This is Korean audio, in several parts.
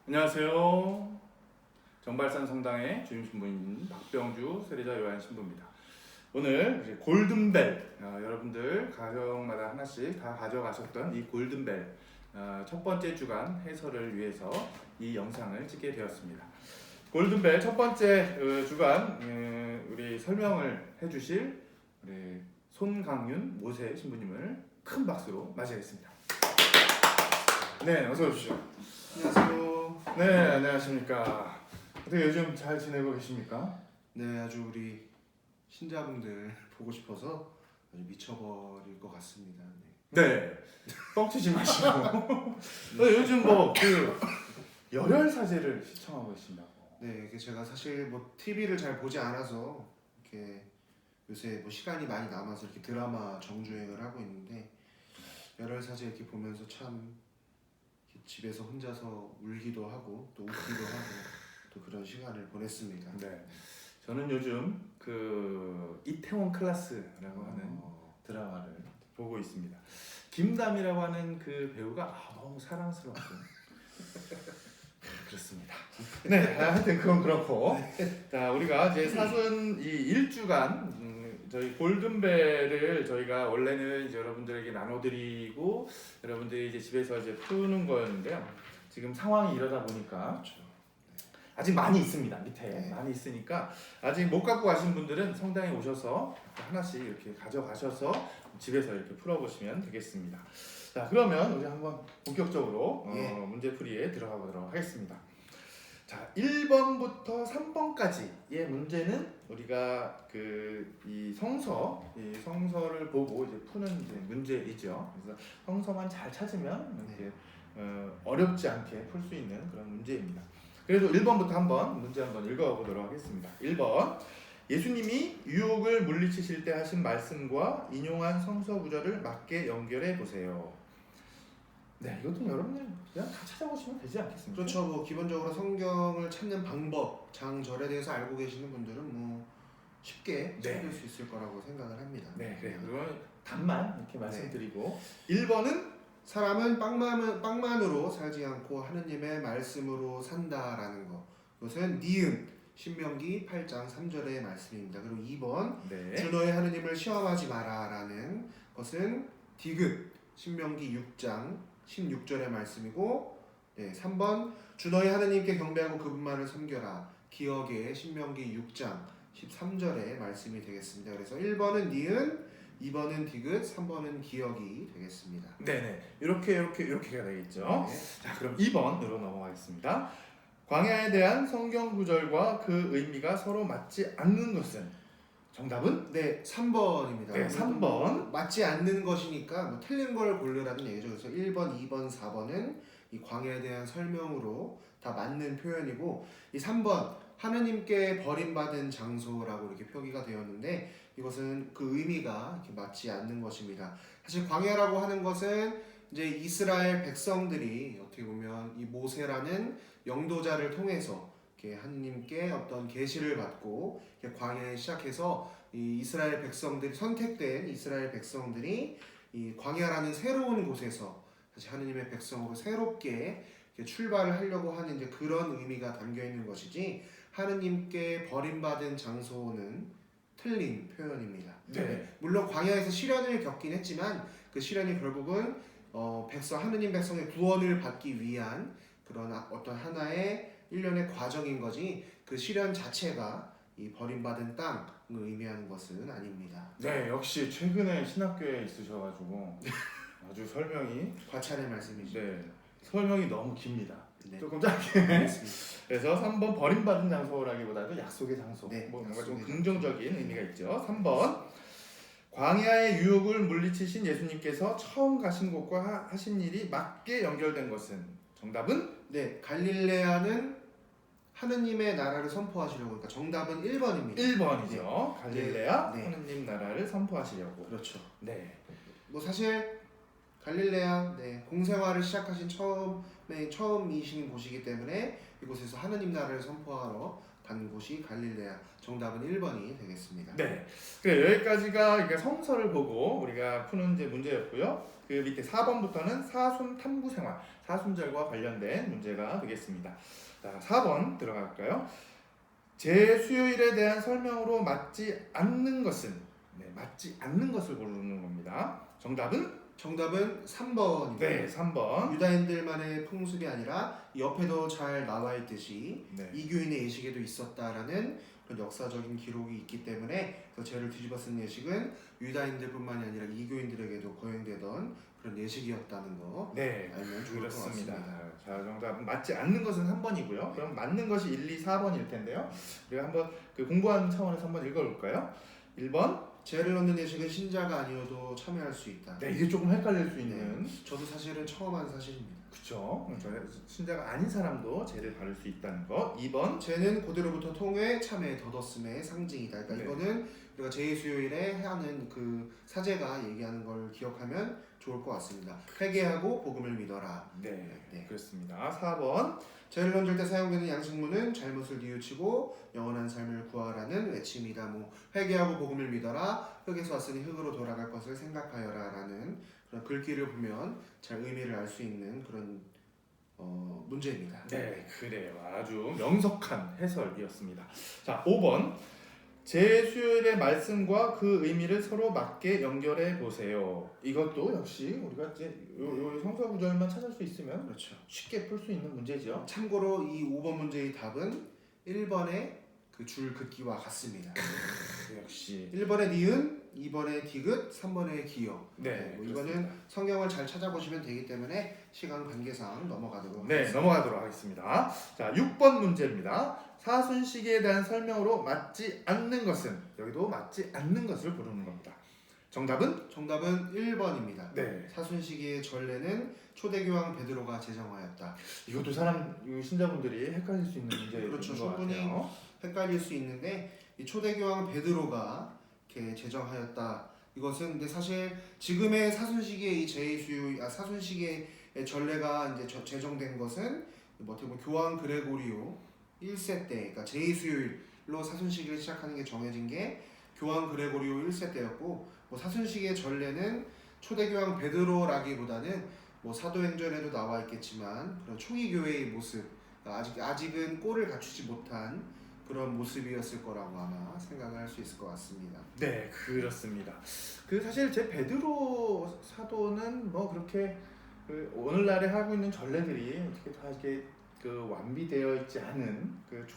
안녕하세요. 정발산 성당의 주임 신부인 박병주 세례자 요한 신부입니다. 오늘 이제 골든벨, 여러분들 가정마다 하나씩 다 가져가셨던 이 골든벨 첫 번째 주간 해설을 위해서 이 영상을 찍게 되었습니다. 골든벨 첫 번째 주간 우리 설명을 해주실 우리 손강윤 모세 신부님을 큰 박수로 맞이하겠습니다. 네, 어서 오십시오. 안녕하세요. 네, 안녕하십니까. 어떻게 요즘 잘 지내고 계십니까? 네, 아주 우리 신자분들 보고 싶어서 아주 미쳐버릴 것 같습니다. 네, 뻥치지 마시고. 요즘 뭐 열혈 사제를 시청하고 계신다고. 네, 이게 제가 사실 뭐 TV를 잘 보지 않아서 이렇게 요새 뭐 시간이 많이 남아서 이렇게 드라마 정주행을 하고 있는데 열혈사제 이렇게 보면서 참 이렇게 집에서 혼자서 울기도 하고 또 웃기도 하고 또 그런 시간을 보냈습니다. 네, 저는 요즘 이태원 클라스라고 하는 드라마를 보고 있습니다. 김담이라고 하는 그 배우가 너무 사랑스럽고 그렇습니다. 네, 하여튼 그건 그렇고. 자, 우리가 이제 사순 이 일주간 저희 골든벨을 저희가 원래는 이제 여러분들에게 나눠드리고 여러분들이 이제 집에서 이제 푸는 거였는데요. 지금 상황이 이러다 보니까 그렇죠. 아직 많이 있습니다. 밑에 네. 많이 있으니까 아직 못 갖고 가신 분들은 성당에 오셔서 하나씩 이렇게 가져가셔서 집에서 이렇게 풀어보시면 되겠습니다. 자, 그러면 우리 한번 본격적으로 문제풀이에 들어가 보도록 하겠습니다. 자, 1번부터 3번까지의 문제는 우리가 이 성서를 보고 이제 푸는 이제 문제이죠. 그래서 성서만 잘 찾으면 이렇게 어렵지 않게 풀 수 있는 그런 문제입니다. 그래도 1번부터 문제 한번 읽어보도록 하겠습니다. 1번, 예수님이 유혹을 물리치실 때 하신 말씀과 인용한 성서 구절을 맞게 연결해 보세요. 네, 이것도 여러분들 그냥 다 찾아보시면 되지 않겠습니까? 그렇죠. 뭐 기본적으로 성경을 찾는 방법, 장절에 대해서 알고 계시는 분들은 뭐 쉽게 찾을 수 있을 거라고 생각을 합니다. 네, 그래요. 그러면 답만 이렇게 말씀드리고 1번은 사람은 빵만으로 살지 않고 하느님의 말씀으로 산다라는 거. 이것은 니은 신명기 8장 3절의 말씀입니다. 그리고 2번 주 너의 하느님을 시험하지 마라라는 것은 디귿 신명기 6장 16절의 말씀이고 3번 주 너의 하느님께 경배하고 그분만을 섬겨라 기억의 신명기 6장 13절의 말씀이 되겠습니다. 그래서 1번은 니은, 2번은 디귿, 3번은 기억이 되겠습니다. 네네, 이렇게가 되겠죠. 네. 자, 그럼 2번으로 넘어가겠습니다. 광야에 대한 성경 구절과 그 의미가 서로 맞지 않는 것은? 정답은? 네, 3번입니다. 네, 3번. 맞지 않는 것이니까 뭐 틀린 걸 고르라는 얘기죠. 그래서 1번, 2번, 4번은 이 광야에 대한 설명으로 다 맞는 표현이고 이 3번 하느님께 버림받은 장소라고 이렇게 표기가 되었는데 이것은 그 의미가 이렇게 맞지 않는 것입니다. 사실 광야라고 하는 것은 이제 이스라엘 백성들이 어떻게 보면 이 모세라는 영도자를 통해서 이렇게 하느님께 어떤 계시를 받고 광야에 시작해서 이 이스라엘 백성들이 선택된 이스라엘 백성들이 이 광야라는 새로운 곳에서 다시 하느님의 백성으로 새롭게 출발을 하려고 하는 이제 그런 의미가 담겨 있는 것이지 하느님께 버림받은 장소는 틀린 표현입니다. 네. 물론 광야에서 시련을 겪긴 했지만 그 시련이 결국은 하느님 백성의 구원을 받기 위한 그런 어떤 하나의 일련의 과정인 거지 그 시련 자체가 이 버림받은 땅을 의미하는 것은 아닙니다. 네, 역시 최근에 신학교에 있으셔가지고 아주 설명이 과찬의 말씀이죠. 네, 설명이 너무 깁니다. 네. 조금 짧게. 그래서 3번 버림받은 장소라기보다도 약속의 장소. 네, 뭔가 약속의 좀 긍정적인 의미가 있죠. 3번 광야의 유혹을 물리치신 예수님께서 처음 가신 곳과 하신 일이 맞게 연결된 것은? 정답은? 네, 갈릴레아는 하느님의 나라를 선포하시려고 그러니까 정답은 1번입니다. 1번이죠. 갈릴레아 네. 하느님 나라를 선포하시려고. 그렇죠. 네. 뭐 사실 갈릴레아 공생활을 시작하신 처음이신 곳이기 때문에 이곳에서 하느님 나라를 선포하러 간 곳이 갈릴레아. 정답은 1번이 되겠습니다. 네. 그래 여기까지가 이게 성서를 보고 우리가 푸는 이제 문제였고요. 그 밑에 4번부터는 사순 탐구 생활, 사순절과 관련된 문제가 되겠습니다. 자, 4번 들어갈까요? 제수요일에 대한 설명으로 맞지 않는 것은 맞지 않는 것을 고르는 겁니다. 정답은 3번입니다. 네, 3번. 유다인들만의 풍습이 아니라 옆에도 잘 나와 있듯이 네. 이교인의 예식에도 있었다라는 그런 역사적인 기록이 있기 때문에 그 죄를 뒤집어 쓴 예식은 유다인들뿐만이 아니라 이교인들에게도 거행되던 그런 예식이었다는 거 네, 알면 좋을 것 그렇습니다. 같습니다. 자, 정답은 맞지 않는 것은 3번이고요. 그럼 맞는 것이 1, 2, 4번일 텐데요. 우리가 한번 그 공부하는 차원에서 한번 읽어볼까요? 1번. 죄를 넣는 예식은 신자가 아니어도 참여할 수 있다. 네, 이게 조금 헷갈릴 수 있는. 저도 사실은 처음 한 사실입니다. 그렇죠. 신자가 아닌 사람도 죄를 받을 수 있다는 것. 2번. 죄는 고대로부터 통해 참에 덧었음의 상징이다. 그러니까 네. 이거는 우리가 제2수요일에 하는 그 사제가 얘기하는 걸 기억하면 좋을 것 같습니다. 회개하고 복음을 믿어라. 네, 그렇습니다. 4번. 죄를 던질 때 사용되는 양식문은 잘못을 뉘우치고 영원한 삶을 구하라는 외침이다. 뭐 회개하고 복음을 믿어라. 흙에서 왔으니 흙으로 돌아갈 것을 생각하여라라는 그런 글귀를 보면 잘 의미를 알 수 있는 그런 문제입니다. 네, 그래요. 아주 명석한 해설이었습니다. 자, 5번. 제수요일의 말씀과 그 의미를 서로 맞게 연결해 보세요. 이것도 역시 우리가 이제 요 성서 구절만 찾을 수 있으면 그렇죠. 쉽게 풀 수 있는 문제죠. 참고로 이 5번 문제의 답은 1번의 그 줄 긋기와 같습니다. 역시 1번의 니은, 2번의 디귿, 3번의 기역. 네, 뭐 이거는 성경을 잘 찾아보시면 되기 때문에 시간 관계상 넘어가도록 하겠습니다. 넘어가도록 하겠습니다. 자, 6번 문제입니다. 사순시기에 대한 설명으로 맞지 않는 것은 여기도 맞지 않는 것을 고르는 겁니다. 정답은? 정답은 1번입니다. 네. 사순시기의 전례는 초대교황 베드로가 제정하였다. 이것도 신자분들이 헷갈릴 수 있는 문제인 그렇죠. 것 충분히 같아요. 헷갈릴 수 있는데 이 초대교황 베드로가 이렇게 제정하였다. 이것은 근데 사실 지금의 사순시기의 이 사순시기의 전례가 이제 제정된 것은 뭐 어떻게 보면 교황 그레고리오 1세 때, 그러니까 제2수요일로 사순시기를 시작하는 게 정해진 게 교황 그레고리오 1세 때였고, 뭐 사순시기의 전례는 초대교황 베드로라기보다는 뭐 사도행전에도 나와 있겠지만 그런 초기 교회의 모습, 그러니까 아직은 꼴을 갖추지 못한 그런 모습이었을 거라고 아마 생각을 할 수 있을 것 같습니다. 네, 그렇습니다. 그 사실 제 베드로 사도는 뭐 그렇게 그 오늘날에 하고 있는 전례들이 어떻게 다 이렇게 그 완비되어 있지 않은 그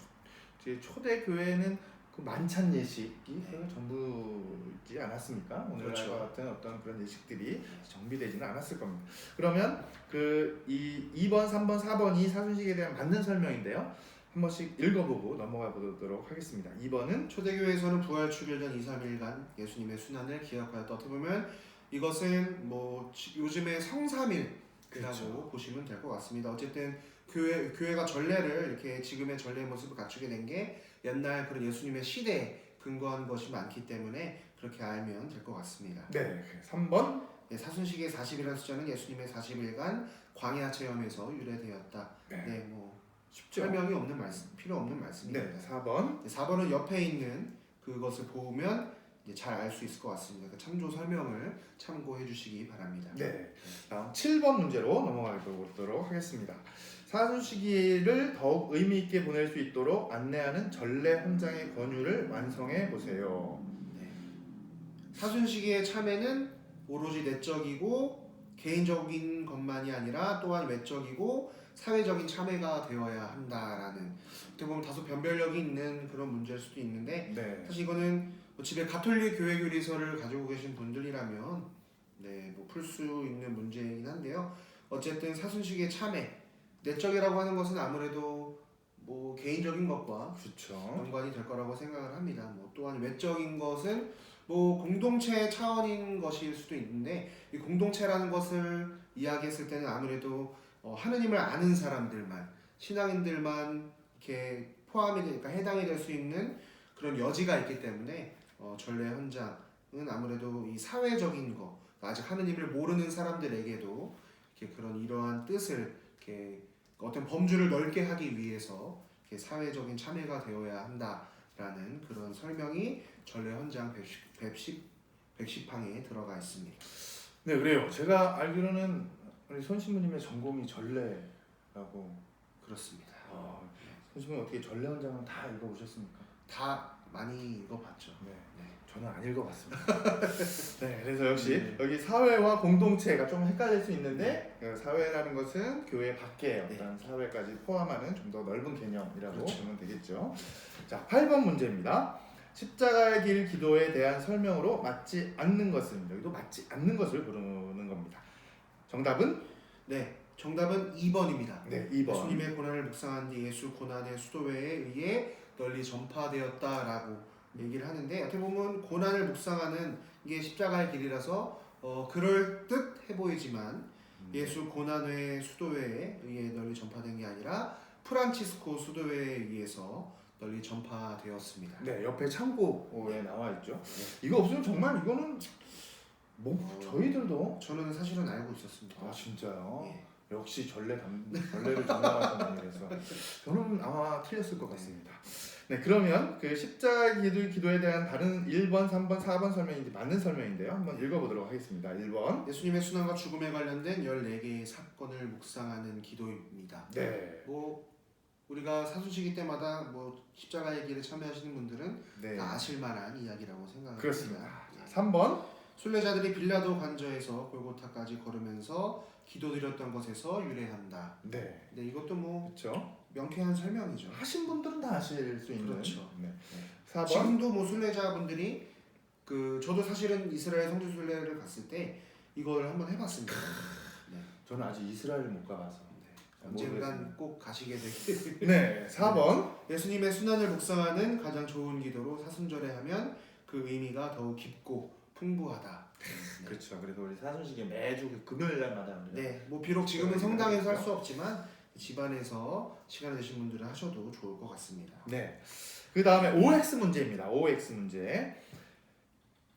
초대 교회는 그 만찬 예식이 전부지 않았습니까? 오늘날과 그렇죠. 같은 어떤 그런 예식들이 정비되지는 않았을 겁니다. 그러면 그 이 2번, 3번, 4번이 사순식에 대한 맞는 설명인데요. 한 번씩 읽어보고 넘어가 보도록 하겠습니다. 2번은 초대교회에서는 부활 축일 전 2, 3일간 예수님의 순환을 기억하였다. 어떻게 보면 이것은 뭐 요즘의 성삼일이라고 그렇죠. 보시면 될 것 같습니다. 어쨌든 교회가 전례를 이렇게 지금의 전례의 모습을 갖추게 된 게 옛날 그런 예수님의 시대에 근거한 것이 많기 때문에 그렇게 알면 될 것 같습니다. 네, 3번 사순식의 40이라는 숫자는 예수님의 40일간 광야 체험에서 유래되었다. 네. 뭐 쉽죠. 설명이 없는 말씀, 필요 없는 말씀입니다. 네, 4번 4번은 옆에 있는 그것을 보면 잘 알 수 있을 것 같습니다. 그 참조 설명을 참고해 주시기 바랍니다. 네, 다음 7번 문제로 넘어가 보도록 하겠습니다. 사순시기를 더욱 의미 있게 보낼 수 있도록 안내하는 전례 헌장의 권유를 완성해 보세요. 사순시기의 참회는 오로지 내적이고 개인적인 것만이 아니라 또한 외적이고 사회적인 참회가 되어야 한다라는, 어떻게 보면 다소 변별력이 있는 그런 문제일 수도 있는데, 네, 사실 이거는 뭐 집에 가톨릭 교회 교리서를 가지고 계신 분들이라면 뭐 풀 수 있는 문제이긴 한데요. 어쨌든 사순식의 참회, 내적이라고 하는 것은 아무래도 뭐 개인적인 것과 그렇죠. 연관이 될 거라고 생각을 합니다. 뭐 또한 외적인 것은 뭐 공동체 차원인 것일 수도 있는데, 이 공동체라는 것을 이야기했을 때는 아무래도 하느님을 아는 사람들만, 신앙인들만 이렇게 포함이 되니까 해당이 될 수 있는 그런 여지가 있기 때문에 전례 헌장은 아무래도 이 사회적인 거, 아직 하느님을 모르는 사람들에게도 이렇게 그런 이러한 뜻을 이렇게 어떤 범주를 넓게 하기 위해서 이렇게 사회적인 참여가 되어야 한다라는 그런 설명이 전례 헌장 110항에 들어가 있습니다. 네, 그래요. 제가 알기로는 우리 손 신부님의 전공이 전례라고. 그렇습니다. 손 신부님 어떻게 전례 헌장은 다 읽어보셨습니까? 다 많이 읽어봤죠. 네. 네. 저는 안 읽어봤습니다. 네, 그래서 역시 여기 사회와 공동체가 좀 헷갈릴 수 있는데 그 사회라는 것은 교회 밖에 어떤 사회까지 포함하는 좀 더 넓은 개념이라고 그렇죠. 보면 되겠죠. 자, 8번 문제입니다. 십자가의 길 기도에 대한 설명으로 맞지 않는 것은, 여기도 맞지 않는 것을 부르는 겁니다. 정답은? 네, 정답은 2번입니다. 네, 2번. 예수님의 고난을 묵상한 뒤 예수 고난의 수도회에 의해 널리 전파되었다라고 얘기를 하는데, 어떻게 보면 고난을 묵상하는 게 십자가의 길이라서 그럴 듯해 보이지만 예수 고난회 수도회에 의해 널리 전파된 게 아니라 프란치스코 수도회에 의해서 널리 전파되었습니다. 네, 옆에 참고에 나와 있죠. 이거 없으면 정말 이거는 뭐 저희들도. 저는 사실은 알고 있었습니다. 아, 진짜요? 예. 역시 전례를 전담하시는 분이라서 저는 아마 틀렸을 것 같습니다. 네, 그러면 그 십자가 기도에 대한 다른 1번, 3번, 4번 설명이 맞는 설명인데요. 한번 읽어보도록 하겠습니다. 1번. 예수님의 순환과 죽음에 관련된 14개의 사건을 묵상하는 기도입니다. 네. 뭐 우리가 사수시기 때마다 뭐 십자가의 길에 참여하시는 분들은 네. 다 아실 만한 이야기라고 생각합니다. 그렇습니다. 예. 3번. 순례자들이 빌라도 관저에서 골고타까지 걸으면서 기도드렸던 것에서 유래한다. 네. 네, 이것도 뭐 그렇죠. 명쾌한 설명이죠. 하신 분들은 다 아실 수 있는. 그렇죠. 네. 4번. 지금도 뭐 순례자분들이 저도 사실은 이스라엘 성지 순례를 갔을 때 이걸 한번 해봤습니다. 네. 저는 아직 이스라엘을 못 가봐서. 언젠간 꼭 가시게 되길. 네. 4번. 예수님의 순환을 묵상하는 가장 좋은 기도로 사순절에 하면 그 의미가 더욱 깊고 풍부하다. 네. 그렇죠. 그래서 우리 사순식에 매주 금요일 날마다 우리가. 네, 뭐 비록 지금은 성당에서 할 수 없지만 집안에서 시간 되신 분들은 하셔도 좋을 것 같습니다. 네. 그 다음에 OX 문제입니다. OX 문제.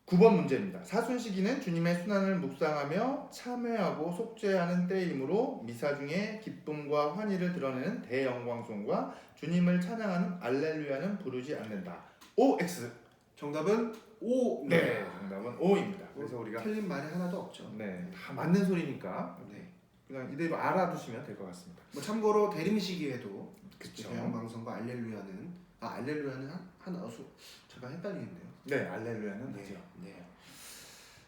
9번 문제입니다. 사순시기는 주님의 순환을 묵상하며 참회하고 속죄하는 때이므로 미사 중에 기쁨과 환희를 드러내는 대영광송과 주님을 찬양하는 알렐루야는 부르지 않는다. OX. 정답은 O. 네, 정답은 O입니다. 그래서 우리가 틀린 말이 하나도 없죠. 네, 다 맞는 소리니까 네. 그냥 이대로 알아두시면 될 것 같습니다. 뭐 참고로 대림시기에도 그렇죠. 대영광성과 알렐루야는 하나 제가 헷갈리는데요. 네, 알렐루야는 네. 되죠. 네.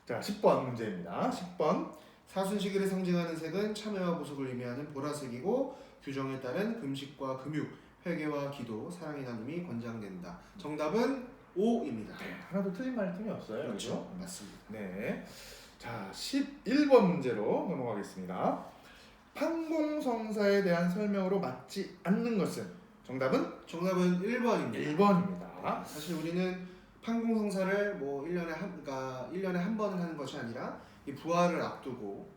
자, 10번 문제입니다. 10번. 사순시기를 상징하는 색은 참회와 보석을 의미하는 보라색이고 규정에 따른 금식과 금육, 회개와 기도, 사랑의 나눔이 권장된다. 정답은 O입니다. 네, 하나도 틀린 말씀이 없어요. 그렇죠. 맞습니다. 네. 자, 11번 문제로 넘어가겠습니다. 판공성사에 대한 설명으로 맞지 않는 것은? 정답은? 정답은 1번입니다. 1번입니다. 사실 우리는 판공성사를 뭐 1년에 한 번을 하는 것이 아니라 이 부활을 앞두고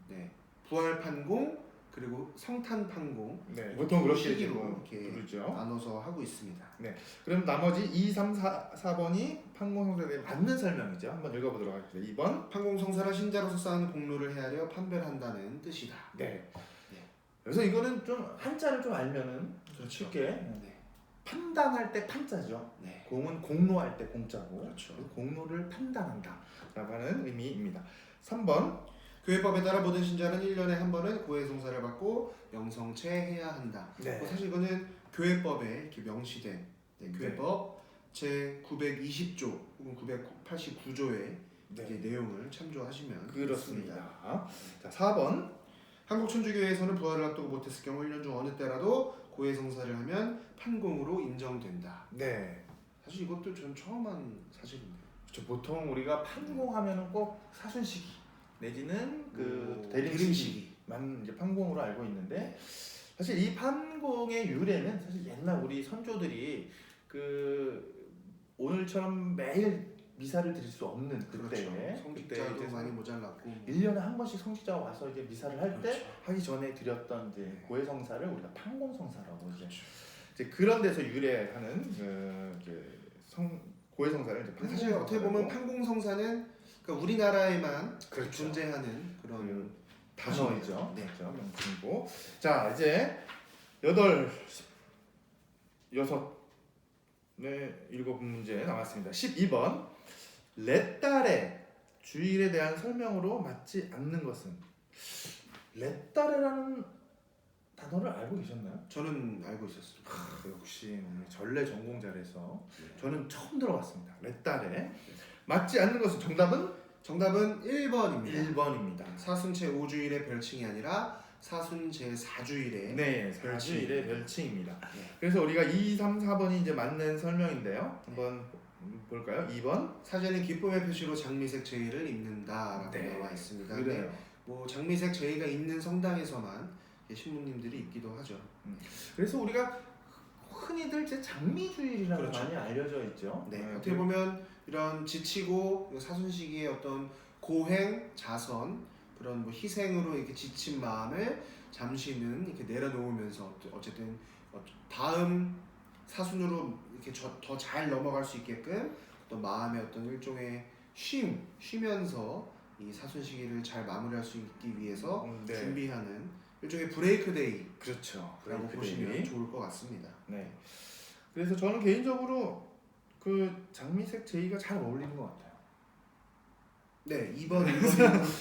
네. 부활 판공 그리고 성탄 판공 네, 보통 그렇게 시기로 이렇게 부르죠. 나눠서 하고 있습니다. 네. 그럼 나머지 2, 3, 4번이 판공성사에 대해 맞는 설명이죠. 한번 읽어보도록 하겠습니다. 2번. 판공성사를 신자로서 쌓은 공로를 헤아려 판별한다는 뜻이다. 네. 네. 그래서 이거는 좀 한자를 좀 알면은 그렇죠. 쉽게 네. 판단할 때 판자죠. 네. 공은 공로할 때 공자고. 그렇죠. 그래서 공로를 판단한다라고 하는 의미입니다. 3번. 교회법에 따라 모든 신자는 1년에 한 번은 고해성사를 받고 영성체해야 한다. 네. 뭐 사실 이거는 교회법에 이렇게 명시된 교회법 제 920조 혹은 989조의 네. 내용을 참조하시면 그렇습니다. 되겠습니다. 자, 4번. 한국 천주교회에서는 부활을 앞두고 못했을 경우 1년 중 어느 때라도 고해성사를 하면 판공으로 인정된다. 네. 사실 이것도 전 처음 한 사실인데요. 그렇죠. 보통 우리가 판공하면은 꼭 사순시기 내지는 그 대림시기. 대림시기만 이제 판공으로 알고 있는데 사실 이 판공의 유래는 사실 옛날 우리 선조들이 그 오늘처럼 매일 미사를 드릴 수 없는 그때 그렇죠. 성직자도 이제 많이 모자랐고 1년에 한 번씩 성직자가 와서 이제 미사를 할 때 그렇죠. 하기 전에 드렸던 이제 고해성사를 우리가 판공성사라고 그렇죠. 이제 그런 데서 유래하는 고해성사를 이제 근데 사실 어떻게 보면 판공성사는 그러니까 우리나라에만 그렇죠. 존재하는 그런 단어이죠. 네. 그렇죠. 명칭이고. 자, 이제 8 일곱 문제 남았습니다. 12번 레따레 주일에 대한 설명으로 맞지 않는 것은. 레따레라는 단어를 알고 계셨나요? 저는 알고 있었습니다. 역시 전래 전공자라서 저는 처음 들어봤습니다. 레따레 맞지 않는 것은 정답은 1번입니다. 1번입니다. 사순 제5주일의 별칭이 아니라 사순 제4주일의 네, 사주일의 별칭입니다. 네. 그래서 우리가 2, 3, 4번이 이제 맞는 설명인데요. 한번 볼까요? 2번. 사제는 기쁨의 표시로 장미색 제의를 입는다라고 나와 있습니다. 근데 그래요. 뭐 장미색 제의가 있는 성당에서만 신부님들이 입기도 하죠. 그래서 우리가 흔히들 이제 장미주일이라고 그렇죠. 많이 알려져 있죠. 네, 어떻게 보면 이런 지치고 사순시기의 어떤 고행, 자선, 그런 뭐 희생으로 이렇게 지친 마음을 잠시는 이렇게 내려놓으면서 어쨌든 다음 사순으로 이렇게 더 잘 넘어갈 수 있게끔 어떤 마음의 어떤 일종의 쉬면서 이 사순시기를 잘 마무리할 수 있기 위해서 네. 준비하는 일종의 브레이크 데이라고 그렇죠. 보시면 좋을 것 같습니다. 네. 그래서 저는 개인적으로 그 장미색 제의가 잘 어울리는 것 같아요. 네, 2번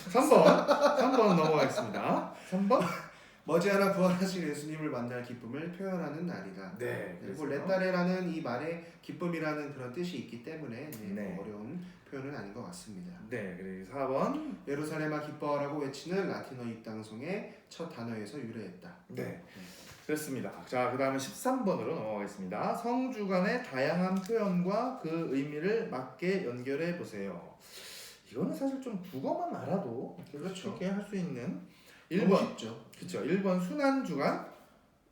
3번 넘어가겠습니다. 3번. 머지않아 부활하신 예수님을 만날 기쁨을 표현하는 날이다. 네. 그리고 레따레라는 이 말에 기쁨이라는 그런 뜻이 있기 때문에 네. 뭐 어려운 표현은 아닌 것 같습니다. 네. 그리고 4번. 예루살렘아 기뻐하라고 외치는 라틴어 입당성의 첫 단어에서 유래했다. 네. 그렇습니다. 자, 그다음에 13번으로 넘어가겠습니다. 성주간의 다양한 표현과 그 의미를 맞게 연결해 보세요. 이거는 사실 좀 국어만 알아도 그렇죠. 쉽게 할 수 있는 1번 쉽죠. 그렇죠. 1번 순환주간.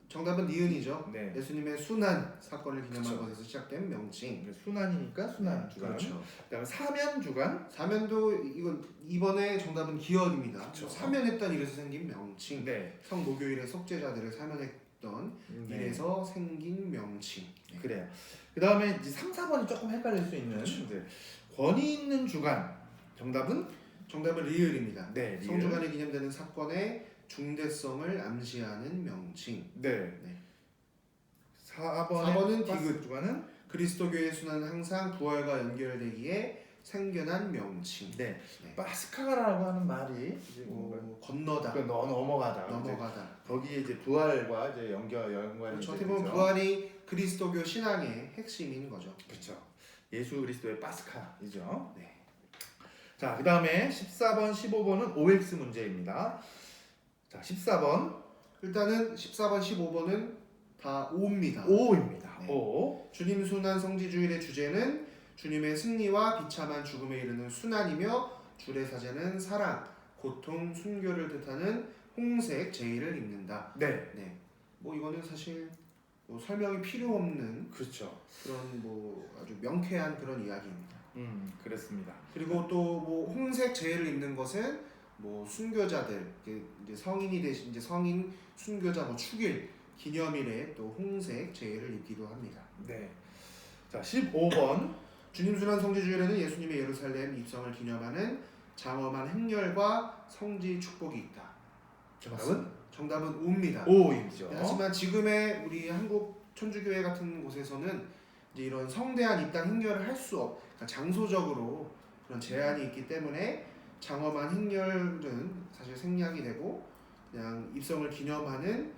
정답은 니은이죠. 네. 예수님의 순환 사건을 기념한 그쵸. 것에서 시작된 명칭. 순환이니까 순환주간. 그렇죠. 그다음에 사면주간. 사면도 이건 이번에 정답은 기억입니다. 그쵸. 사면했던 일에서 생긴 명칭. 네. 성목요일의 속죄자들을 사면했던 일에서 생긴 명칭. 네. 그래요. 그다음에 이제 3, 4번이 조금 헷갈릴 수 있는 이제 권위 있는 주간. 정답은 리을입니다. 네, 리을. 성주간에 기념되는 사건의 중대성을 암시하는 명칭. 네. 네. 4번은 디귿. 주간은 그리스도교의 순환은 항상 부활과 연결되기에 생겨난 명칭. 네. 네. 파스카라고 하는 말이 이제 건너다. 넘어가다. 넘어가다. 거기에 이제 부활과 이제 연관이 그렇죠. 어떻게 보면 부활이 그리스도교 신앙의 핵심인 거죠. 그렇죠. 예수 그리스도의 파스카이죠. 네. 자, 그다음에 14번, 15번은 OX 문제입니다. 자, 14번 일단은 14번, 15번은 다 O입니다. O입니다. 네. O. 주님 순환 성지주일의 주제는 주님의 승리와 비참한 죽음에 이르는 순환이며 주례 사제는 사랑, 고통, 순교를 뜻하는 홍색 제의를 입는다. 네. 네. 뭐 이거는 사실 뭐 설명이 필요 없는 그렇죠. 그런 뭐 아주 명쾌한 그런 이야기입니다. 그렇습니다. 그리고 또 뭐 홍색 제의를 입는 것은 뭐 순교자들 이제 성인이 되신 이제 성인 순교자 뭐 축일 기념일에 또 홍색 제의를 입기도 합니다. 네. 자, 15번. 주님 순환 성지주일에는 예수님의 예루살렘 입성을 기념하는 장엄한 행렬과 성지 축복이 있다. 정답은 O입니다. O이죠. 하지만 지금의 우리 한국 천주교회 같은 곳에서는 이제 이런 성대한 입당 행렬을 할 수 그러니까 장소적으로 그런 제한이 있기 때문에 장엄한 행렬은 사실 생략이 되고 그냥 입성을 기념하는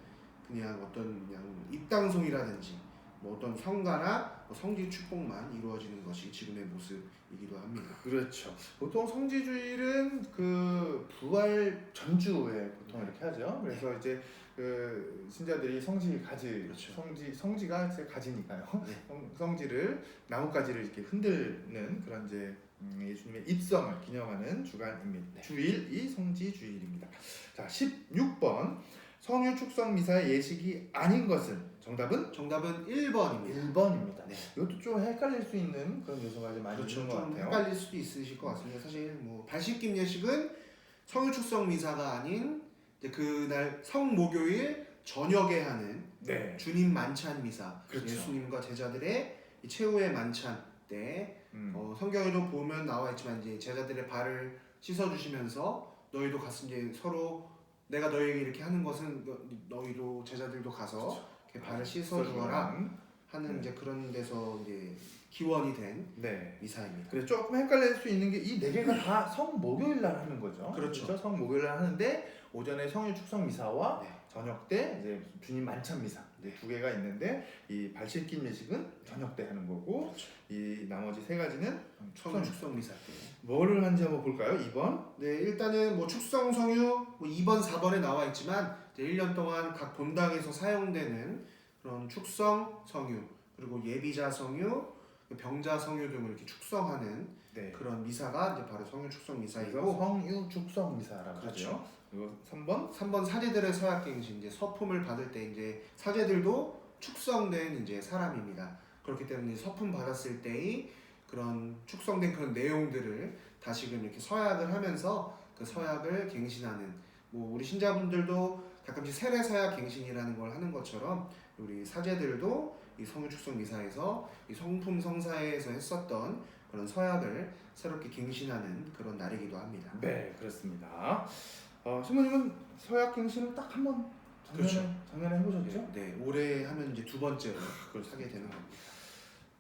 그냥 어떤 그냥 입당송이라든지 뭐 어떤 성가나 뭐 성지 축복만 이루어지는 것이 지금의 모습이기도 합니다. 그렇죠. 보통 성지주일은 그 부활 전주에 보통 이렇게 하죠. 그래서 이제 그 신자들이 성지 가지, 그렇죠. 성지가 이제 가지니까요. 네. 성지를 나뭇가지를 이렇게 흔드는 그런 이제 예수님의 입성을 기념하는 주간입니다. 네. 주일이 성지주일입니다. 자, 16번 성유 축성 미사의 예식이 아닌 것은 정답은 1번입니다. 1번입니다. 네. 이것도 좀 헷갈릴 수 있는 그런 요소가 이제 많이 그렇죠. 있는 것 좀 같아요. 헷갈릴 수도 있으실 것 같습니다. 사실 뭐 발식김 예식은 성유 축성 미사가 아닌 이제 그날 성목요일 저녁에 하는 네. 주님 만찬 미사, 그렇죠. 예수님과 제자들의 이 최후의 만찬 때 성경에도 보면 나와 있지만 이제 제자들의 발을 씻어 주시면서 너희도 가서 이제 서로 내가 너희에게 이렇게 하는 것은 너희도 제자들도 가서 그렇죠. 이렇게 발을 씻어 주어라. 하는 이제 그런 데서 이제 기원이 된 네. 미사입니다. 그래 조금 헷갈릴 수 있는 게 이 네 개가 다 성목요일 날 하는 거죠. 그렇죠. 성목요일 날 하는데 오전에 성유 축성 미사와 네. 저녁 때 이제 주님 만찬 미사 두 개가 있는데 이 발신길 예식은 저녁 때 하는 거고 그렇죠. 이 나머지 세 가지는 성유 축성 미사 때. 뭐를 하는지 한번 볼까요? 2번. 네, 일단은 뭐 축성 성유 뭐 2번, 4번에 나와 있지만 이제 1년 동안 각 본당에서 사용되는 그런 축성 성유 그리고 예비자 성유, 병자 성유 등을 이렇게 축성하는 네. 그런 미사가 이제 바로 성유 축성 그래서 미사이고 성유 축성 미사라고 그렇죠. 하죠. 그리고 3번. 3번 사제들의 서약갱신 이제 서품을 받을 때 이제 사제들도 축성된 이제 사람입니다. 그렇기 때문에 서품 받았을 때의 그런 축성된 그런 내용들을 다시금 이렇게 서약을 하면서 그 서약을 갱신하는 뭐 우리 신자분들도 가끔씩 세례 서약 갱신이라는 걸 하는 것처럼 우리 사제들도 이 성유 축성 미사에서 이 성품 성사에서 했었던 그런 서약을 새롭게 갱신하는 그런 날이기도 합니다. 네, 그렇습니다. 신부님은 서약 갱신을 딱 한 번 작년에 해보셨죠? 네, 올해 하면 이제 두 번째로 그렇습니다. 하게 되는 겁니다.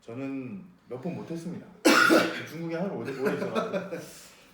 저는 몇 번 못했습니다. 중국에 한 오래 있어가지고.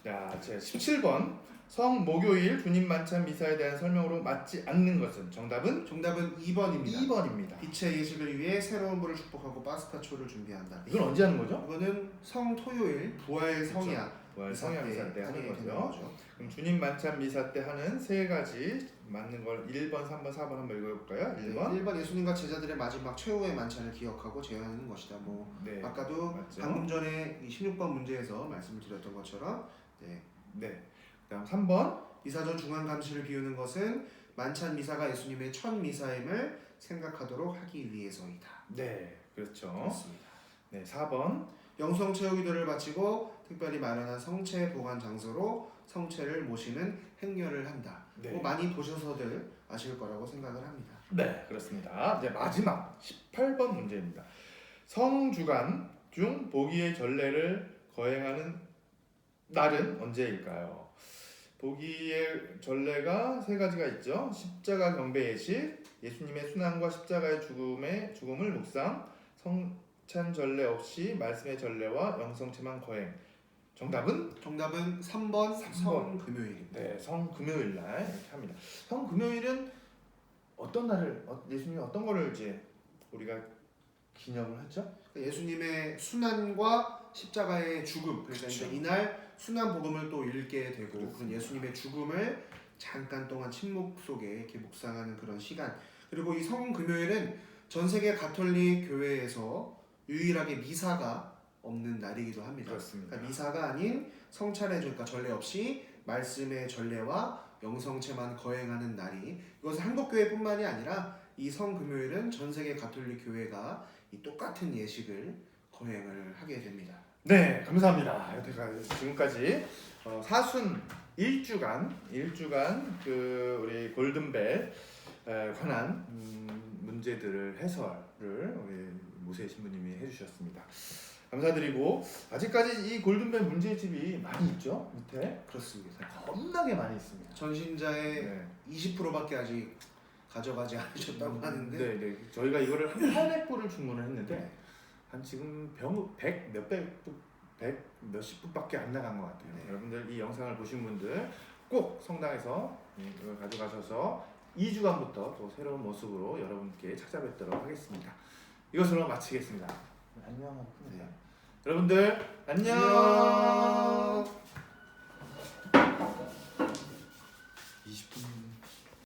자, 제 17번 성목요일 주님 만찬 미사에 대한 설명으로 맞지 않는 것은 정답은 정답은 2번입니다. 2번입니다. 빛의 예식을 위해 새로운 불을 축복하고 파스카초를 준비한다. 이건 언제 하는 거죠? 이거는 성토요일 부활 성약 부활 성약 미사 때 하는 하게 되는 거죠. 그럼 주님 만찬 미사 때 하는 세 가지 맞는 걸 1번, 3번, 4번 한번 읽어볼까요? 1번. 1번 예수님과 제자들의 마지막 최후의 만찬을 기억하고 제어하는 것이다. 뭐 네. 아까도 맞죠? 방금 전에 이 16번 문제에서 말씀을 드렸던 것처럼 네. 네. 그다음 3번. 미사전 중앙 감시를 비우는 것은 만찬 미사가 예수님의 첫 미사임을 생각하도록 하기 위해서이다. 네, 그렇죠. 그렇습니다. 네, 4번. 영성 체후 기도를 바치고 특별히 마련한 성체 보관 장소로 성체를 모시는 행렬을 한다. 네. 뭐 많이 보셔서들 아실 거라고 생각을 합니다. 네, 그렇습니다. 이제 마지막 18번 문제입니다. 성주간 중 보기의 전례를 거행하는 날은 언제일까요? 보기의 전례가 세 가지가 있죠. 십자가 경배 예식, 예수님의 순환과 십자가의 죽음을 묵상, 성찬 전례 없이 말씀의 전례와 영성체만 거행. 정답은? 정답은 3번 3번. 성금요일입니다. 네, 성금요일 날 이렇게 합니다. 성금요일은 어떤 날을 예수님이 어떤 거를 이제 우리가 기념을 하죠? 예수님의 순환과 십자가의 죽음. 그러니까 그쵸. 이제 이날 순환 복음을 또 읽게 되고 그렇습니다. 그런 예수님의 죽음을 잠깐 동안 침묵 속에 이렇게 묵상하는 그런 시간. 그리고 이 성금요일은 전 세계 가톨릭 교회에서 유일하게 미사가 없는 날이기도 합니다. 그렇습니다. 그러니까 미사가 아닌 성찬의 그러니까 전례 없이 말씀의 전례와 영성체만 거행하는 날이 이것은 한국 교회뿐만이 아니라 이 성금요일은 전 세계 가톨릭 교회가 이 똑같은 예식을 거행을 하게 됩니다. 네, 감사합니다. 지금까지 사순 일주간 그 우리 골든벨 관한 문제들을 해설을 우리 모세 신부님이 해주셨습니다. 감사드리고 아직까지 이 골든벨 문제집이 많이 있죠 밑에. 그렇습니다. 겁나게 많이 있습니다. 전신자의 네. 20%밖에 아직 가져가지 않으셨다고 하는데 네. 저희가 이거를 한 800부를 주문을 했는데 한 지금 100 몇십 부밖에 안 나간 것 같아요. 네. 여러분들 이 영상을 보신 분들 꼭 성당에서 이걸 가져가셔서 2주간부터 또 새로운 모습으로 여러분께 찾아뵙도록 하겠습니다. 이것으로 마치겠습니다. 안녕. 네. 여러분들 안녕.